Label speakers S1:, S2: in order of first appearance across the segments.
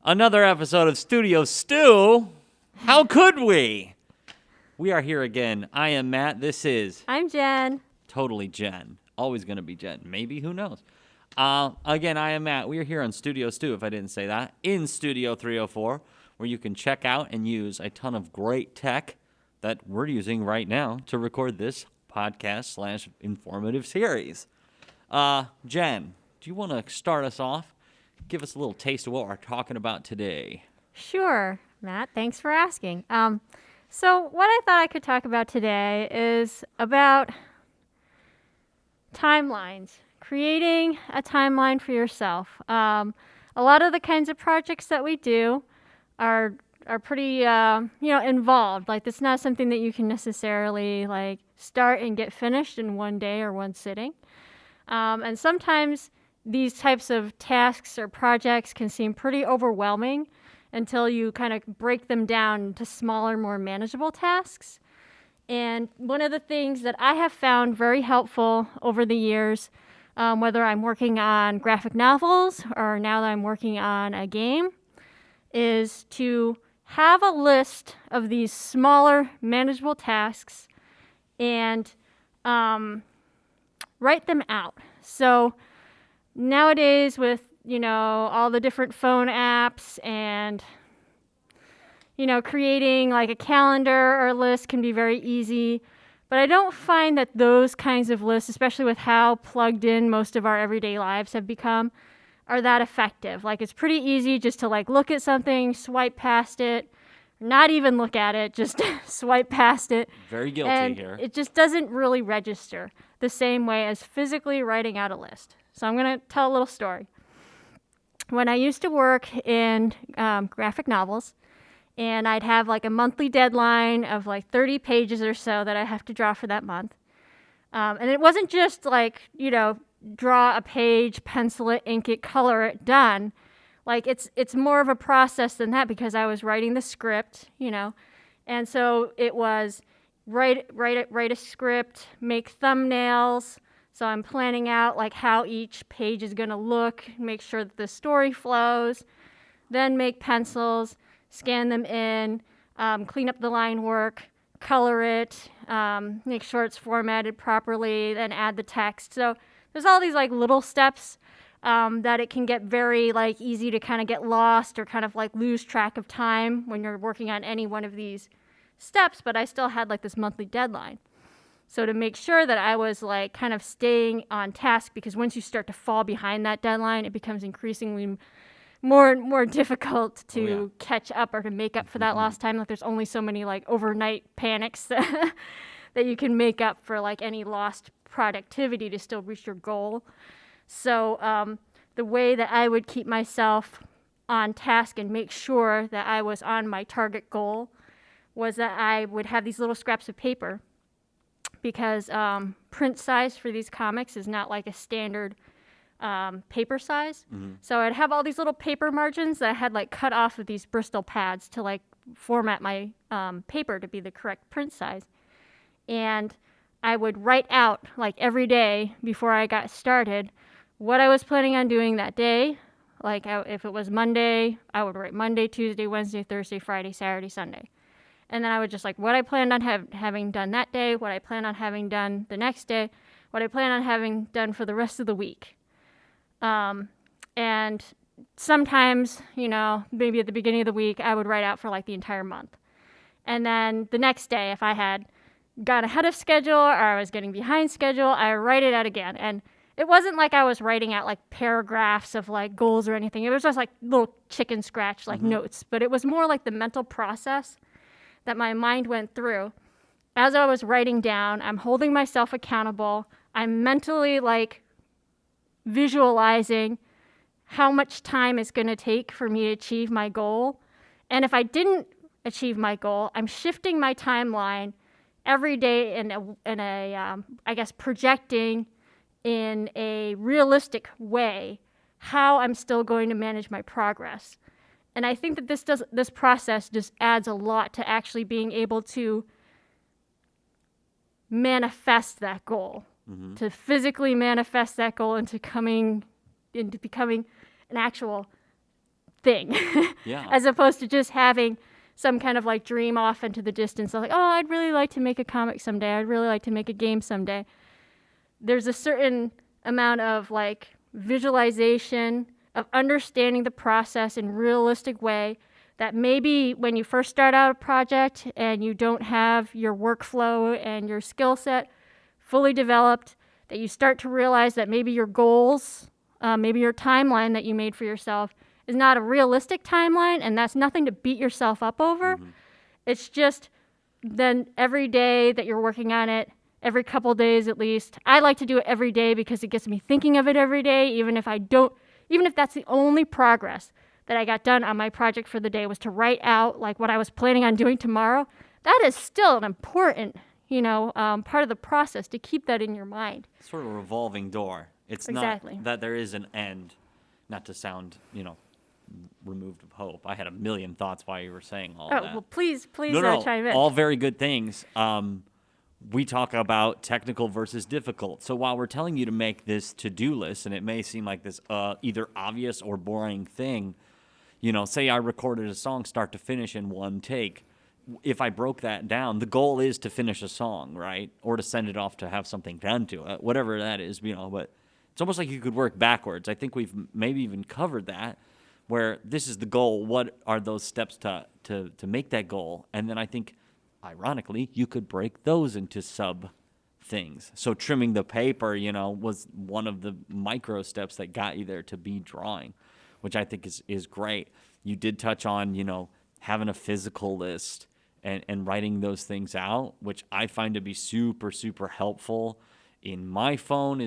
S1: Another episode of Studio Stew. How could we? We are here again. I am Matt. This is
S2: I'm Jen.
S1: totally Jen. Always going to be Jen. Maybe, who knows? Again, I am Matt. We are here on Studio Stew, if I didn't say that, in Studio 304, where you can check out and use a ton of great tech that we're using right now to record this podcast / informative series. Jen, do you want to start us off? Give us a little taste of what we're talking about today.
S2: Sure, Matt. Thanks for asking. So what I thought I could talk about today is about timelines, creating a timeline for yourself. A lot of the kinds of projects that we do are pretty involved. Like, it's not something that you can necessarily like start and get finished in one day or one sitting. And sometimes these types of tasks or projects can seem pretty overwhelming until you kind of break them down into smaller, more manageable tasks. And one of the things that I have found very helpful over the years, whether I'm working on graphic novels or now that I'm working on a game, is to have a list of these smaller, manageable tasks and write them out. So nowadays with, all the different phone apps and, creating like a calendar or a list can be very easy. But I don't find that those kinds of lists, especially with how plugged in most of our everyday lives have become, are that effective. Like, it's pretty easy just to like look at something, swipe past it, not even look at it, just swipe past it.
S1: Very guilty
S2: and
S1: here.
S2: It just doesn't really register the same way as physically writing out a list. So I'm going to tell a little story. When I used to work in graphic novels, and I'd have like a monthly deadline of like 30 pages or so that I have to draw for that month. And it wasn't just like, draw a page, pencil it, ink it, color it, done. Like, it's more of a process than that because I was writing the script, And so it was write a script, make thumbnails. So I'm planning out like how each page is going to look, make sure that the story flows, then make pencils, scan them in, clean up the line work, color it, make sure it's formatted properly, then add the text. So there's all these like little steps that it can get very like easy to kind of get lost or kind of like lose track of time when you're working on any one of these steps. But I still had like this monthly deadline. So to make sure that I was like kind of staying on task, because once you start to fall behind that deadline, it becomes increasingly more and more difficult to catch up or to make up for that lost time. Like, there's only so many like overnight panics that you can make up for like any lost productivity to still reach your goal. So the way that I would keep myself on task and make sure that I was on my target goal was that I would have these little scraps of paper, because print size for these comics is not like a standard paper size. Mm-hmm. So I'd have all these little paper margins that I had like cut off of these Bristol pads to like format my paper to be the correct print size. And I would write out like every day before I got started what I was planning on doing that day. Like, if it was Monday, I would write Monday, Tuesday, Wednesday, Thursday, Friday, Saturday, Sunday. And then I would just like what I planned on having done that day, what I plan on having done the next day, what I plan on having done for the rest of the week. And sometimes, maybe at the beginning of the week, I would write out for like the entire month. And then the next day, if I had got ahead of schedule or I was getting behind schedule, I write it out again. And it wasn't like I was writing out like paragraphs of like goals or anything. It was just like little chicken scratch like notes. But it was more like the mental process that my mind went through. As I was writing down, I'm holding myself accountable. I'm mentally like visualizing how much time it's going to take for me to achieve my goal. And if I didn't achieve my goal, I'm shifting my timeline every day in a projecting in a realistic way how I'm still going to manage my progress. And I think that this process just adds a lot to actually being able to manifest that goal, to physically manifest that goal into becoming an actual thing,
S1: Yeah.
S2: as opposed to just having some kind of like dream off into the distance of like, oh, I'd really like to make a comic someday. I'd really like to make a game someday. There's a certain amount of like visualization, of understanding the process in a realistic way that maybe when you first start out a project and you don't have your workflow and your skill set fully developed, that you start to realize that maybe your goals, maybe your timeline that you made for yourself is not a realistic timeline, and that's nothing to beat yourself up over. It's just then every day that you're working on it, every couple days at least. I like to do it every day because it gets me thinking of it every day, even if that's the only progress that I got done on my project for the day was to write out like what I was planning on doing tomorrow. That is still an important, part of the process to keep that in your mind.
S1: Sort of a revolving door. It's
S2: Exactly.
S1: not that there is an end, not to sound, removed of hope. I had a million thoughts while you were saying all that.
S2: Well, please
S1: No,
S2: chime in.
S1: all very good things. We talk about technical versus difficult. So while we're telling you to make this to-do list, and it may seem like this either obvious or boring thing, say I recorded a song start to finish in one take. If I broke that down, the goal is to finish a song, right? Or to send it off to have something done to it, whatever that is, but it's almost like you could work backwards. I think we've maybe even covered that, where this is the goal. What are those steps to make that goal? And then I think, ironically, you could break those into sub things. So trimming the paper, was one of the micro steps that got you there to be drawing, which I think is great. You did touch on, having a physical list and writing those things out, which I find to be super, super helpful. In my phone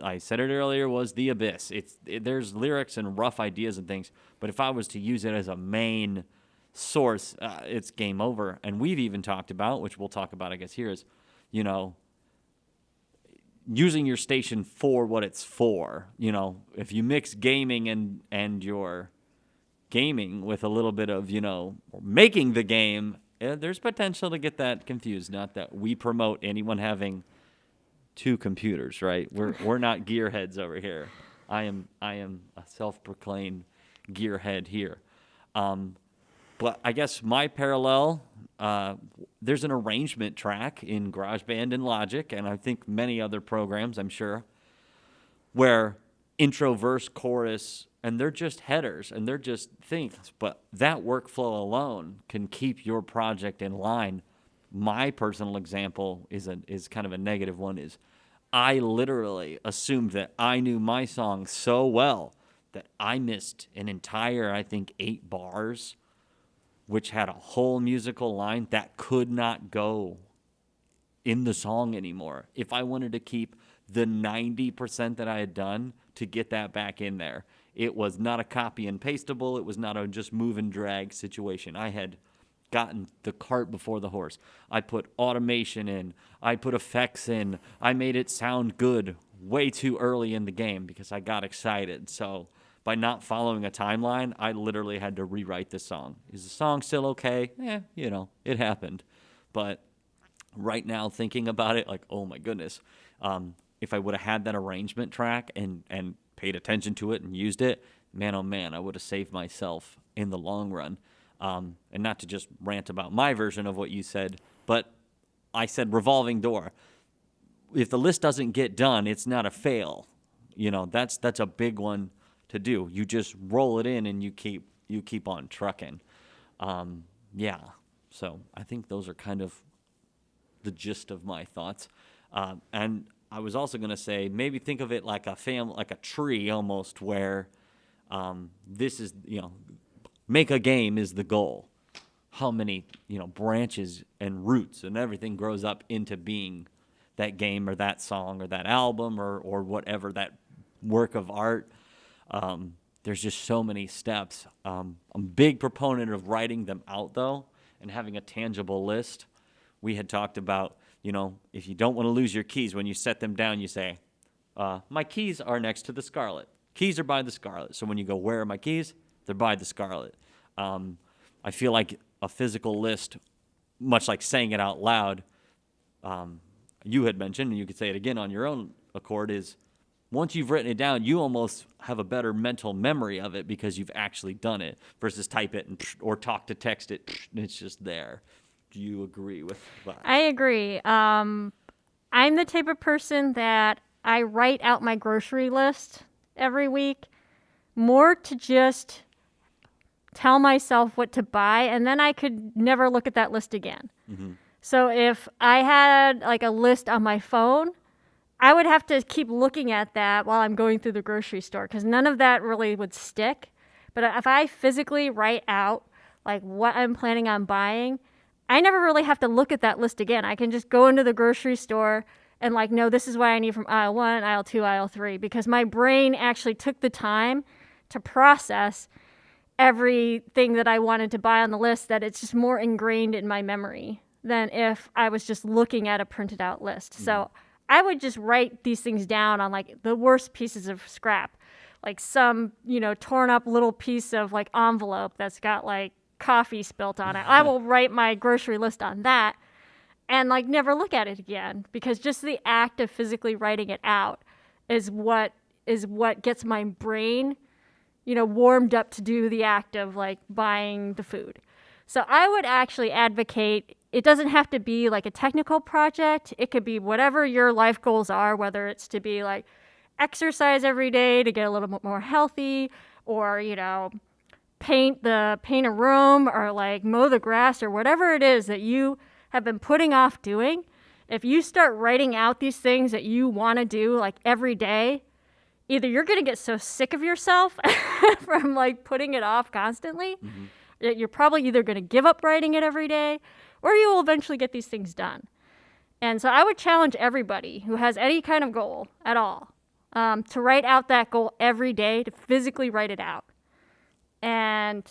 S1: I said it earlier, was the abyss. There's lyrics and rough ideas and things, but if I was to use it as a main source, it's game over. And we've even talked about, which we'll talk about, I guess, here is, using your station for what it's for. If you mix gaming and your gaming with a little bit of, making the game, there's potential to get that confused. Not that we promote anyone having two computers, right? We're not gearheads over here. I am a self-proclaimed gearhead here. But I guess my parallel, there's an arrangement track in GarageBand and Logic, and I think many other programs, I'm sure, where intro, verse, chorus, and they're just headers, and they're just things. But that workflow alone can keep your project in line. My personal example is kind of a negative one. Is I literally assumed that I knew my song so well that I missed an entire, I think, 8 bars, which had a whole musical line that could not go in the song anymore. If I wanted to keep the 90% that I had done to get that back in there, it was not a copy and pastable. It was not a just move and drag situation. I had gotten the cart before the horse. I put automation in. I put effects in. I made it sound good way too early in the game because I got excited. So by not following a timeline, I literally had to rewrite the song. Is the song still okay? It happened. But right now, thinking about it, like, oh my goodness, if I would have had that arrangement track and paid attention to it and used it, man, oh man, I would have saved myself in the long run. And not to just rant about my version of what you said, but I said revolving door. If the list doesn't get done, it's not a fail. That's a big one to do. You just roll it in and you keep on trucking. Yeah. So I think those are kind of the gist of my thoughts. And I was also going to say, maybe think of it like a tree almost, where this is, make a game is the goal. How many, branches and roots and everything grows up into being that game or that song or that album or whatever, that work of art. There's just so many steps. I'm a big proponent of writing them out, though, and having a tangible list. We had talked about, if you don't want to lose your keys, when you set them down, you say, my keys are next to the Scarlet. Keys are by the Scarlet. So when you go, where are my keys? They're by the Scarlet. I feel like a physical list, much like saying it out loud, you had mentioned, and you could say it again on your own accord, is once you've written it down, you almost have a better mental memory of it because you've actually done it versus type it or talk to text it. And it's just there. Do you agree with that?
S2: I agree. I'm the type of person that I write out my grocery list every week more to just tell myself what to buy, and then I could never look at that list again.
S1: Mm-hmm.
S2: So if I had like a list on my phone, I would have to keep looking at that while I'm going through the grocery store because none of that really would stick. But if I physically write out like what I'm planning on buying, I never really have to look at that list again. I can just go into the grocery store and like, no, this is what I need from aisle 1, aisle 2, aisle 3, because my brain actually took the time to process everything that I wanted to buy on the list, that it's just more ingrained in my memory than if I was just looking at a printed out list. Mm-hmm. So I would just write these things down on like the worst pieces of scrap, like some, torn up little piece of like envelope that's got like coffee spilt on it. I will write my grocery list on that and like never look at it again, because just the act of physically writing it out is what gets my brain, warmed up to do the act of like buying the food. So I would actually advocate, it doesn't have to be like a technical project. It could be whatever your life goals are, whether it's to be like exercise every day to get a little bit more healthy, or, paint a room, or like mow the grass, or whatever it is that you have been putting off doing. If you start writing out these things that you want to do like every day, either you're going to get so sick of yourself from like putting it off constantly, mm-hmm. that you're probably either going to give up writing it every day, or you will eventually get these things done. And so I would challenge everybody who has any kind of goal at all to write out that goal every day, to physically write it out. And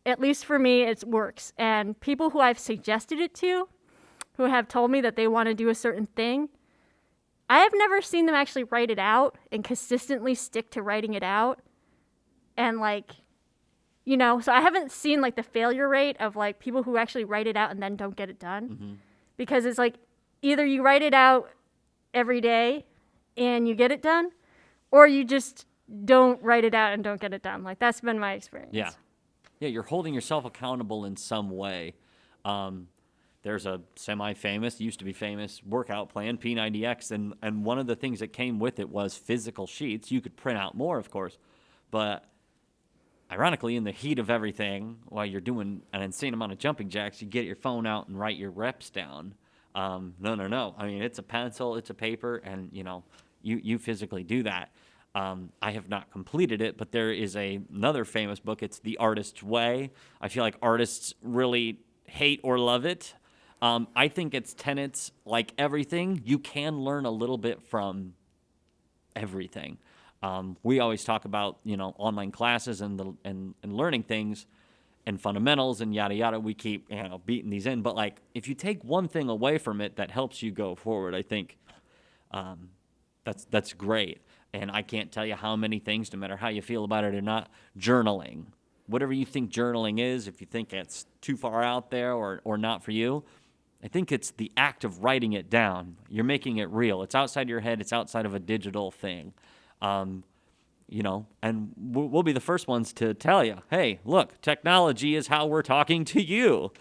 S2: at least for me, it works. And people who I've suggested it to, who have told me that they want to do a certain thing, I have never seen them actually write it out and consistently stick to writing it out. And like, so I haven't seen like the failure rate of like people who actually write it out and then don't get it done. Mm-hmm. Because it's like either you write it out every day and you get it done, or you just don't write it out and don't get it done. Like that's been my experience.
S1: Yeah. Yeah, you're holding yourself accountable in some way. There's a semi-famous, used to be famous, workout plan, P90X, and one of the things that came with it was physical sheets. You could print out more, of course, but ironically, in the heat of everything, while you're doing an insane amount of jumping jacks, you get your phone out and write your reps down. No. I mean, it's a pencil, it's a paper, and, you physically do that. I have not completed it, but there is another famous book. It's The Artist's Way. I feel like artists really hate or love it. I think its tenets, like everything, you can learn a little bit from everything. We always talk about, online classes and learning things and fundamentals and yada yada. We keep beating these in, but like if you take one thing away from it that helps you go forward, I think that's great. And I can't tell you how many things, no matter how you feel about it or not, journaling. Whatever you think journaling is, if you think it's too far out there or not for you, I think it's the act of writing it down. You're making it real. It's outside your head. It's outside of a digital thing. And we'll be the first ones to tell you, hey, look, technology is how we're talking to you.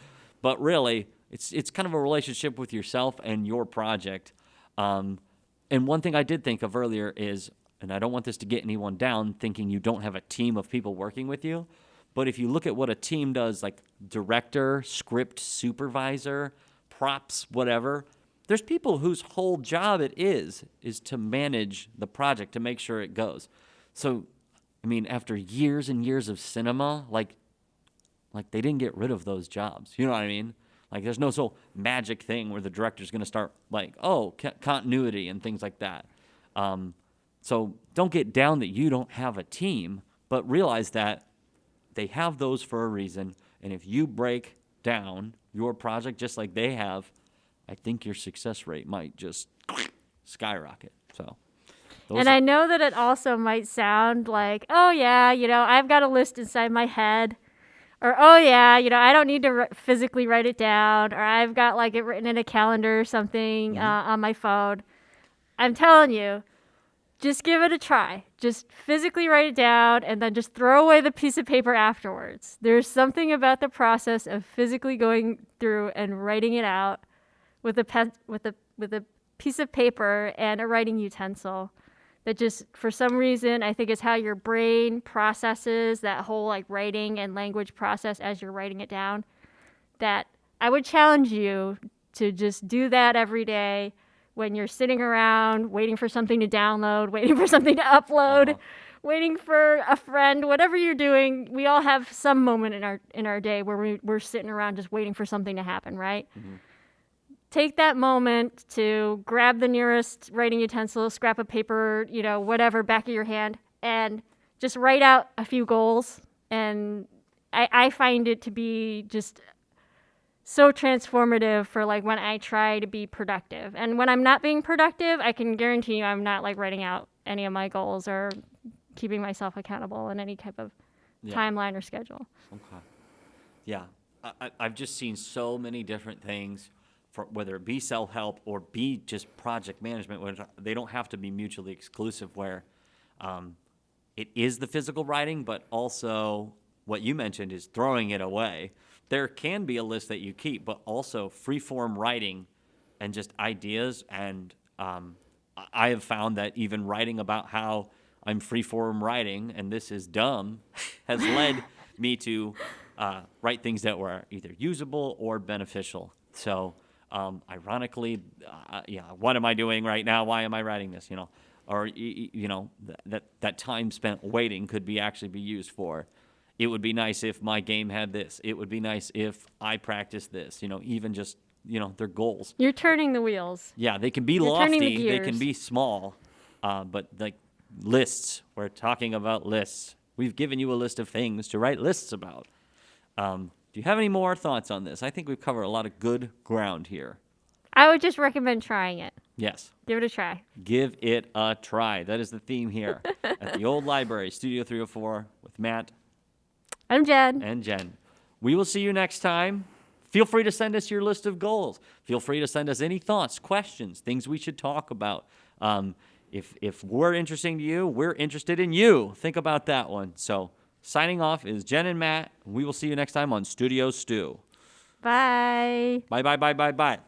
S1: But really, it's kind of a relationship with yourself and your project. And one thing I did think of earlier is, and I don't want this to get anyone down thinking you don't have a team of people working with you, but if you look at what a team does, like director, script supervisor, props, whatever, there's people whose whole job it is to manage the project, to make sure it goes. So, I mean, after years and years of cinema, like they didn't get rid of those jobs. You know what I mean? Like, there's no so magic thing where the director's going to start, like, continuity and things like that. So don't get down that you don't have a team, but realize that they have those for a reason. And if you break down your project just like they have, I think your success rate might just skyrocket. So.
S2: And I know that it also might sound like, oh, yeah, I've got a list inside my head. Or, oh, yeah, I don't need to physically write it down. Or I've got, like, it written in a calendar or something on my phone. I'm telling you, just give it a try. Just physically write it down and then just throw away the piece of paper afterwards. There's something about the process of physically going through and writing it out with a pen, with a piece of paper and a writing utensil that just, for some reason, I think is how your brain processes that whole like writing and language process as you're writing it down. That I would challenge you to just do that every day when you're sitting around waiting for something to download, waiting for something to upload, waiting for a friend, whatever you're doing. We all have some moment in our day where we're sitting around just waiting for something to happen, right? Mm-hmm. Take that moment to grab the nearest writing utensil, scrap of paper, whatever, back of your hand, and just write out a few goals. And I find it to be just so transformative for like when I try to be productive. And when I'm not being productive, I can guarantee you I'm not like writing out any of my goals or keeping myself accountable in any type of timeline or schedule.
S1: Okay. Yeah. I've just seen so many different things, for whether it be self-help or be just project management, where they don't have to be mutually exclusive, where it is the physical writing, but also what you mentioned is throwing it away. There can be a list that you keep, but also free-form writing and just ideas. And I have found that even writing about how I'm free-form writing, and this is dumb, has led me to write things that were either usable or beneficial. So ironically, what am I doing right now? Why am I writing this? Or that time spent waiting could actually be used for. It would be nice if my game had this. It would be nice if I practiced this. Even just their goals.
S2: You're turning the wheels.
S1: Yeah, they can be lofty. They can be small, but like lists. We're talking about lists. We've given you a list of things to write lists about. Do you have any more thoughts on this? I think we've covered a lot of good ground here.
S2: I would just recommend trying it.
S1: Yes.
S2: Give it a try.
S1: Give it a try. That is the theme here at the Old Library, Studio 304, with Matt.
S2: I'm Jen.
S1: And Jen. We will see you next time. Feel free to send us your list of goals. Feel free to send us any thoughts, questions, things we should talk about. If we're interesting to you, we're interested in you. Think about that one. So signing off is Jen and Matt. We will see you next time on Studio Stew.
S2: Bye.
S1: Bye.